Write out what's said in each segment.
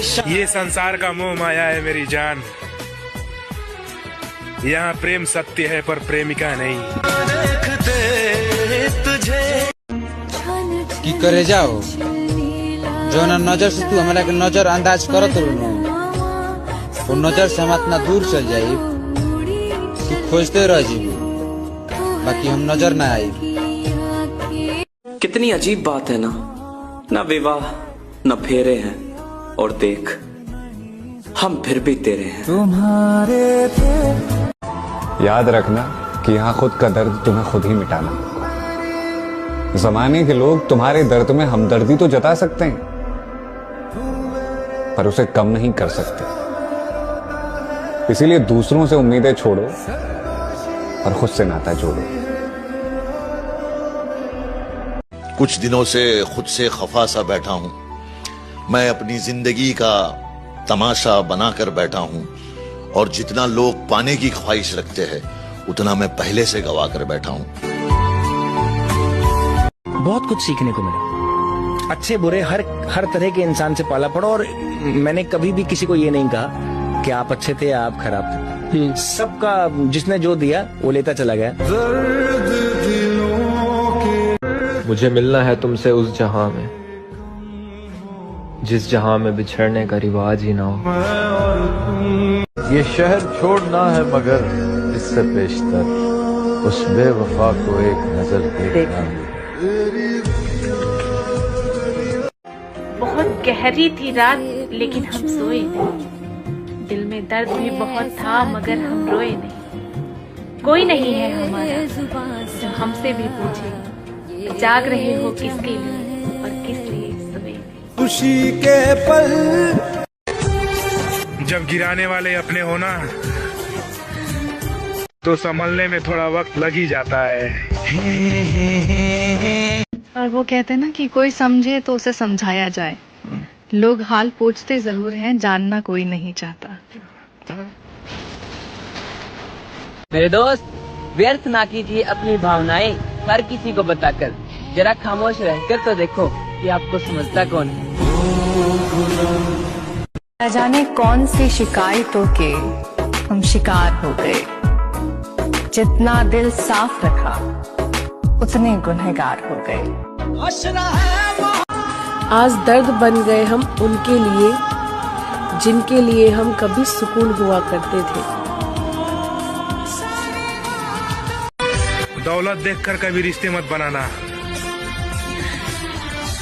ये संसार का मोह माया है मेरी जान, यहाँ प्रेम सत्य है पर प्रेमिका नहीं। की करे जाओ जो ना नजर से तू हमारा के नजर अंदाज करत रहू, वो नजर से हम इतना दूर चल जाई कि खोजते रह जीबू, बाकी हम नजर ना आई। कितनी अजीब बात है ना विवाह न फेरे हैं, और देख हम फिर भी तेरे हैं। याद रखना कि यहाँ खुद का दर्द तुम्हें खुद ही मिटाना। जमाने के लोग तुम्हारे दर्द में हमदर्दी तो जता सकते हैं, पर उसे कम नहीं कर सकते। इसीलिए दूसरों से उम्मीदें छोड़ो और खुद से नाता जोड़ो। कुछ दिनों से खुद से खफा सा बैठा हूं, मैं अपनी जिंदगी का तमाशा बनाकर बैठा हूं, और जितना लोग पाने की ख्वाहिश रखते हैं उतना मैं पहले से गवा कर बैठा हूं। बहुत कुछ सीखने को मिला, अच्छे बुरे हर तरह के इंसान से पाला पड़ा, और मैंने कभी भी किसी को ये नहीं कहा कि आप अच्छे थे या आप खराब थे। सबका जिसने जो दिया वो लेता चला गया। मुझे मिलना है तुमसे उस जहां में जिस जहां में बिछड़ने का रिवाज ही ना हो। ये शहर छोड़ना है मगर इससे पेशतर उस बेवफा को एक नजर देखना। बहुत गहरी थी रात लेकिन हम सोए नहीं, दिल में दर्द भी बहुत था मगर हम रोए नहीं। कोई नहीं है हमारा जो हमसे भी पूछे जाग रहे हो किसके लिए और किस लिए सोए। खुशी के पल जब गिराने वाले अपने होना तो संभलने में थोड़ा वक्त लग ही जाता है। और वो कहते हैं ना कि कोई समझे तो उसे समझाया जाए। लोग हाल पूछते जरूर हैं, जानना कोई नहीं चाहता। मेरे दोस्त, व्यर्थ ना कीजिए अपनी भावनाएं हर किसी को बताकर। जरा खामोश रहकर तो देखो कि आपको समझता कौन है। न जाने कौन सी शिकायतों के हम शिकार हो गए, जितना दिल साफ रखा उतने गुनहगार हो गए। आज दर्द बन गए हम उनके लिए जिनके लिए हम कभी सुकून हुआ करते थे। दौलत देखकर कभी रिश्ते मत बनाना,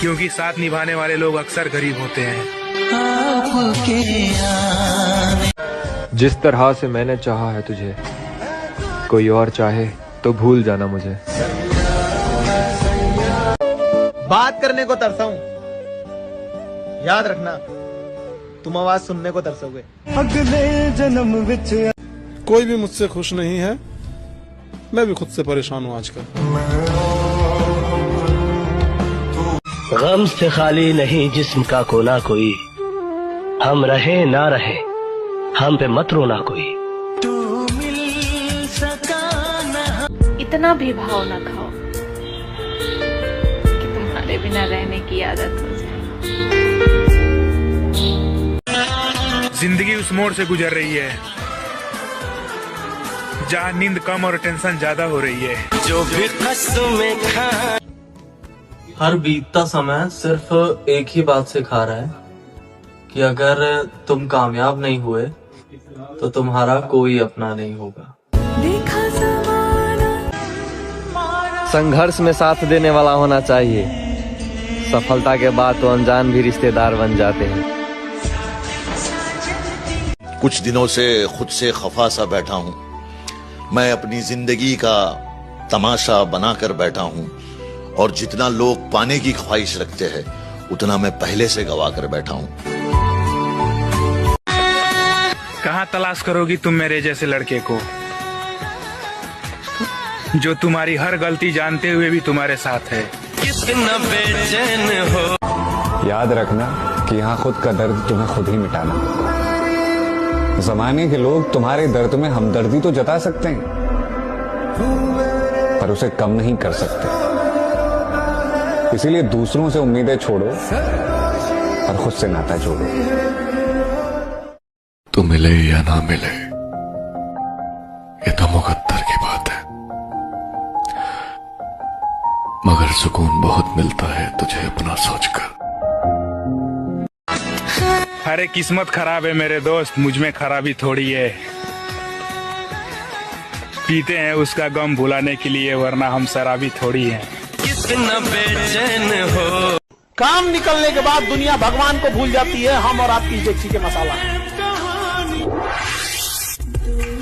क्योंकि साथ निभाने वाले लोग अक्सर गरीब होते हैं। जिस तरह से मैंने चाहा है तुझे, कोई और चाहे तो भूल जाना मुझे। बात करने को तरसा हूँ, याद रखना तुम आवाज सुनने को तरसोगे। अगले जन्म विच कोई भी मुझसे खुश नहीं है, मैं भी खुद से परेशान हूँ आजकल। गम से खाली नहीं जिस्म का कोना कोई, हम रहे ना रहे हम पे मत रोना कोई। इतना भी भाव न खाओ कि तुम्हारे बिना रहने की आदत हो जाए। जिंदगी उस मोड़ से गुजर रही है जहाँ नींद कम और टेंशन ज्यादा हो रही है। जो भी कस्में खा हर बीतता समय सिर्फ एक ही बात सिखा रहा है कि अगर तुम कामयाब नहीं हुए तो तुम्हारा कोई अपना नहीं होगा। संघर्ष में साथ देने वाला होना चाहिए, सफलता के बाद तो अनजान भी रिश्तेदार बन जाते हैं। कुछ दिनों से खुद से खफा सा बैठा हूं, मैं अपनी जिंदगी का तमाशा बनाकर बैठा हूं, और जितना लोग पाने की ख्वाहिश रखते हैं उतना मैं पहले से गवा कर बैठा हूं। कहाँ तलाश करोगी तुम मेरे जैसे लड़के को जो तुम्हारी हर गलती जानते हुए भी तुम्हारे साथ है। कितना बेचैन हो। याद रखना कि यहाँ खुद का दर्द तुम्हें खुद ही मिटाना। जमाने के लोग तुम्हारे दर्द में हमदर्दी तो जता सकते हैं, पर उसे कम नहीं कर सकते। इसीलिए दूसरों से उम्मीदें छोड़ो और खुद से नाता जोड़ो। तू मिले या ना मिले, ये तो मुकद्दर की बात है, मगर सुकून बहुत मिलता है तुझे अपना सोचकर। अरे किस्मत खराब है मेरे दोस्त, मुझ में खराबी थोड़ी है। पीते हैं उसका गम भुलाने के लिए, वरना हम शराबी थोड़ी हैं। कितना बेचैन हो। काम निकलने के बाद दुनिया भगवान को भूल जाती है, हम और आपकी इज्जत के मसाला।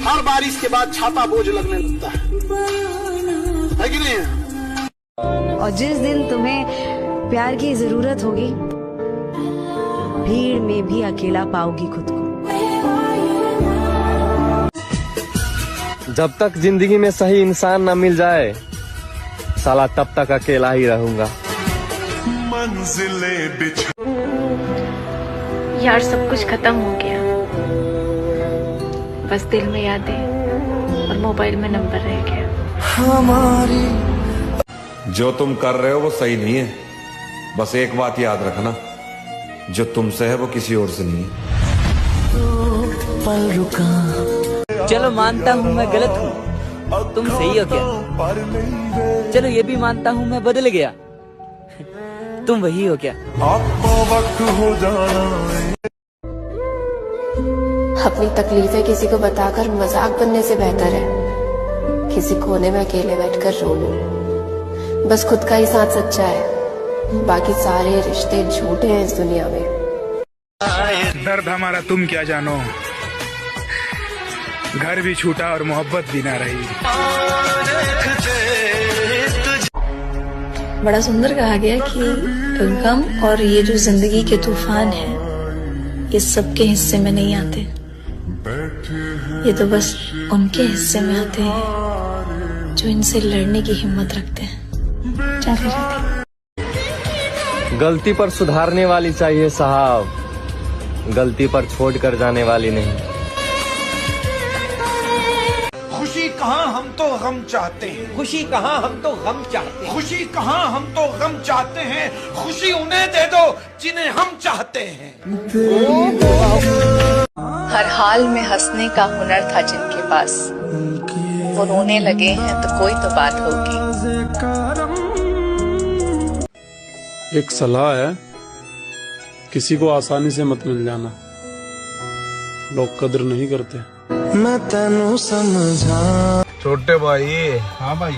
हर बारिश के बाद छाता बोझ लगने लगता है कि नहीं? और जिस दिन तुम्हें प्यार की जरूरत होगी, भीड़ में भी अकेला पाओगी खुद को। जब तक जिंदगी में सही इंसान ना मिल जाए, साला तब तक अकेला ही रहूंगा। यार सब कुछ खत्म हो गया, बस दिल में यादें और मोबाइल में नंबर रह गया हमारी। जो तुम कर रहे हो वो सही नहीं है, बस एक बात याद रखना, जो तुमसे है वो किसी और से नहीं है। पल रुका, चलो मानता हूँ मैं गलत हूँ, तुम सही हो क्या? चलो ये भी मानता हूँ मैं बदल गया, तुम वही हो क्या? वक्त हो जाना। अपनी तकलीफें किसी को बताकर मजाक बनने से बेहतर है किसी कोने में अकेले बैठकर रो लूं। बस खुद का ही साथ सच्चा है, बाकी सारे रिश्ते झूठे हैं इस दुनिया में। दर्द हमारा तुम क्या जानो, घर भी छूटा और मोहब्बत भी ना रही। बड़ा सुंदर कहा गया कि गम और ये जो जिंदगी के तूफान हैं, ये सबके हिस्से में नहीं आते, ये तो बस उनके हिस्से में आते हैं जो इनसे लड़ने की हिम्मत रखते हैं। चले जाते। गलती पर सुधारने वाली चाहिए साहब, गलती पर छोड़कर जाने वाली नहीं। खुशी कहाँ हम तो गम चाहते हैं, खुशी कहाँ हम तो गम चाहते हैं, खुशी कहाँ हम तो गम चाहते हैं, खुशी उन्हें दे दो जिन्हें हम चाहते हैं। हर हाल में हंसने का हुनर था जिनके पास, वो रोने लगे हैं तो कोई तो बात होगी। एक सलाह है, किसी को आसानी से मत मिल जाना, लोग कदर नहीं करते। मैं तेनू समझा। छोटे भाई। हाँ भाई।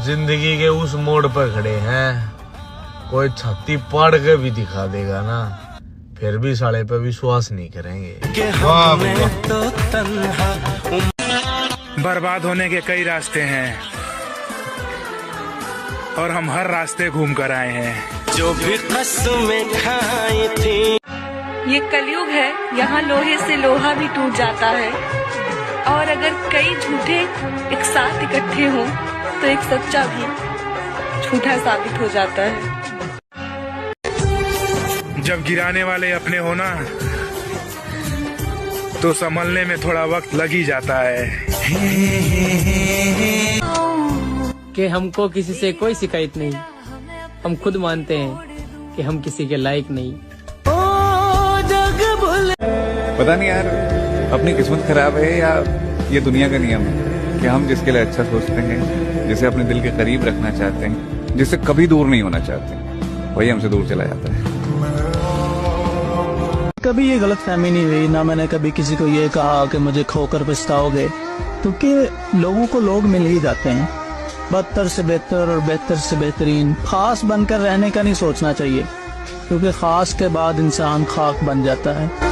जिंदगी के उस मोड़ पर खड़े हैं, कोई छाती पाड़ के भी दिखा देगा ना, फिर भी साले पे विश्वास नहीं करेंगे। तो तन्हा बर्बाद होने के कई रास्ते हैं और हम हर रास्ते घूम कर आए हैं। जो भी कसमें खाई थी। ये कलयुग है, यहाँ लोहे से लोहा भी टूट जाता है, और अगर कई झूठे एक साथ इकट्ठे हों तो एक सच्चा भी झूठा साबित हो जाता है। जब गिराने वाले अपने हो ना, तो संभलने में थोड़ा वक्त लग ही जाता है। कि हमको किसी से कोई शिकायत नहीं, हम खुद मानते हैं कि हम किसी के लायक नहीं। पता नहीं यार, अपनी किस्मत खराब है या ये दुनिया का नियम है कि हम जिसके लिए अच्छा सोचते हैं, जिसे अपने दिल के करीब रखना चाहते हैं, जिससे कभी दूर नहीं होना चाहते, वही हमसे दूर चला जाता है। कभी ये गलतफहमी नहीं हुई, ना मैंने कभी किसी को ये कहा कि मुझे खोकर पछताओगे, क्योंकि लोगों को लोग मिल ही जाते हैं। बदतर से बेहतर और बेहतर से बेहतरीन खास बनकर रहने का नहीं सोचना चाहिए, क्योंकि खास के बाद इंसान खाक बन जाता है।